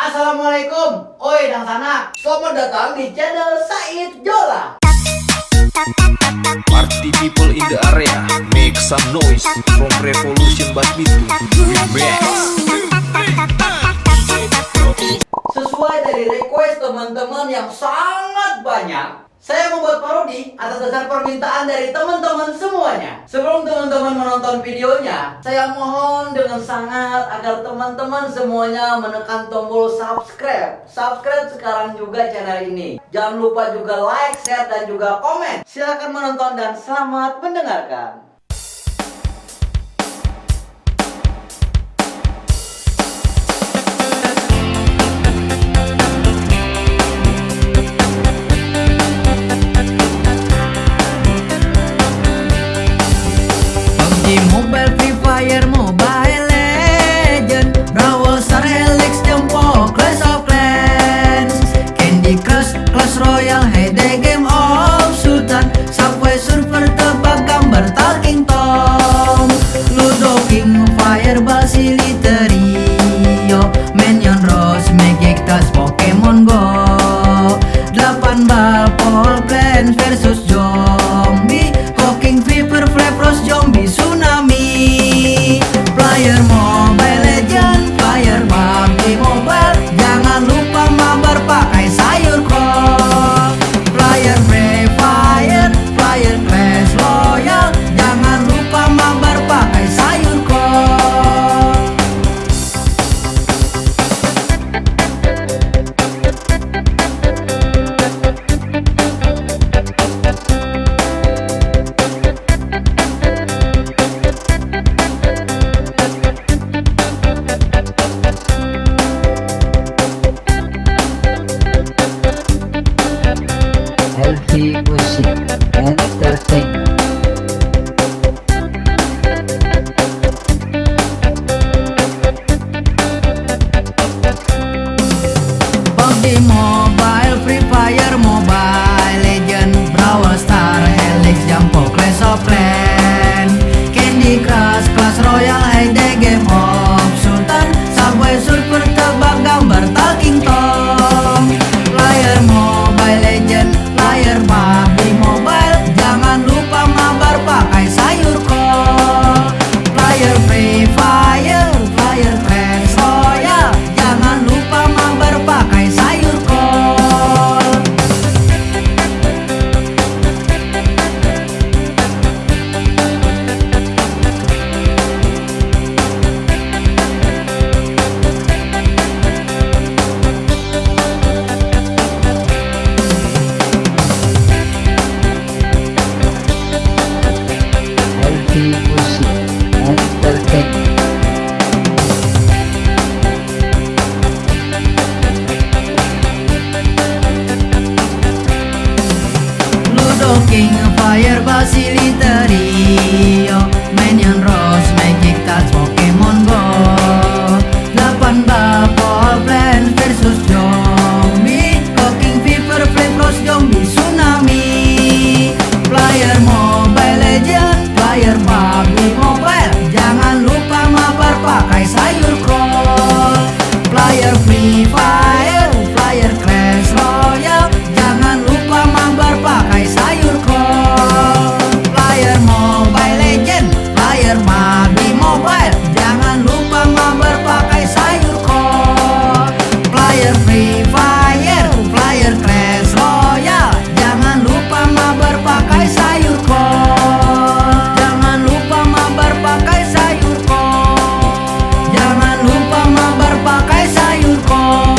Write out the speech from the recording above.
Assalamualaikum, oi dang sana. Selamat datang di channel Said Jola. Party people in the area, make some noise from Revolution Badminton. Remix. Sesuai dari request teman-teman yang sangat banyak, saya membuat parodi atas dasar permintaan dari teman-teman semuanya. Sebelum teman-teman menonton videonya, saya mohon dengan sangat agar teman-teman semuanya menekan tombol subscribe. Subscribe sekarang juga channel ini. Jangan lupa juga like, share, dan juga komen. Silahkan menonton dan selamat mendengarkan. Mobile Free Fire, Mobile Legend, Brawl Star, Helix, Jumbo, Clash of Clans, Candy Crush, Clash Royale, Heyday, Game of Sultan, Subway Surfer, tebak gambar Talking Tom, Ludo King, Fireball, Silly Trio, Minion Rose, Magic Task, Pokemon Go, 8 bal, Paul Plants versus Zombie, Cooking Fever, Flappers, Zombie, Tsunami, Player Mobile Legend, Player PUBG Mobile, jangan lupa mabar pakai sayur kol. Player Free Fire, Player Clash Royale, jangan lupa mabar pakai sayur kol. Healthy music entertainment. PUBG Mobile, Free Fire Mobile Legend, Brawl Star, Helix, Jumbo, Clash of Clans, Candy Crush, Clash Royale, Heyday, Game of Sultan, Subway Surfer, tebak gambar Talking Tom, Player Mobile Legend, Player PUBG Mobile, jangan lupa mabar pakai sayur kol. Player Free Fire, Player Clash Royale, jangan lupa mabar pakai sayur kol. Healthy music entertainment. Ludo King, Fireball, Silly Trio, Minion Rose, Magic Touch, Pokemon Go, 8 bal, Paul Plants versus Zombie, Cooking Fever, Flappers, Zombie, Tsunami, Player Mobile Legend, Player PUBG Mobile, jangan lupa mabar pakai sayur kol. Player Free Fire, Player Clash Royale, jangan lupa mabar pakai sayur kol. Player Mobile Legend, Player PUBG Mobile, jangan lupa mabar pakai sayur kol. Player Free Fire, Player Clash Royale, jangan lupa mabar pakai sayur kol. Jangan lupa mabar pakai sayur kol. Jangan lupa mabar pakai sayur kol.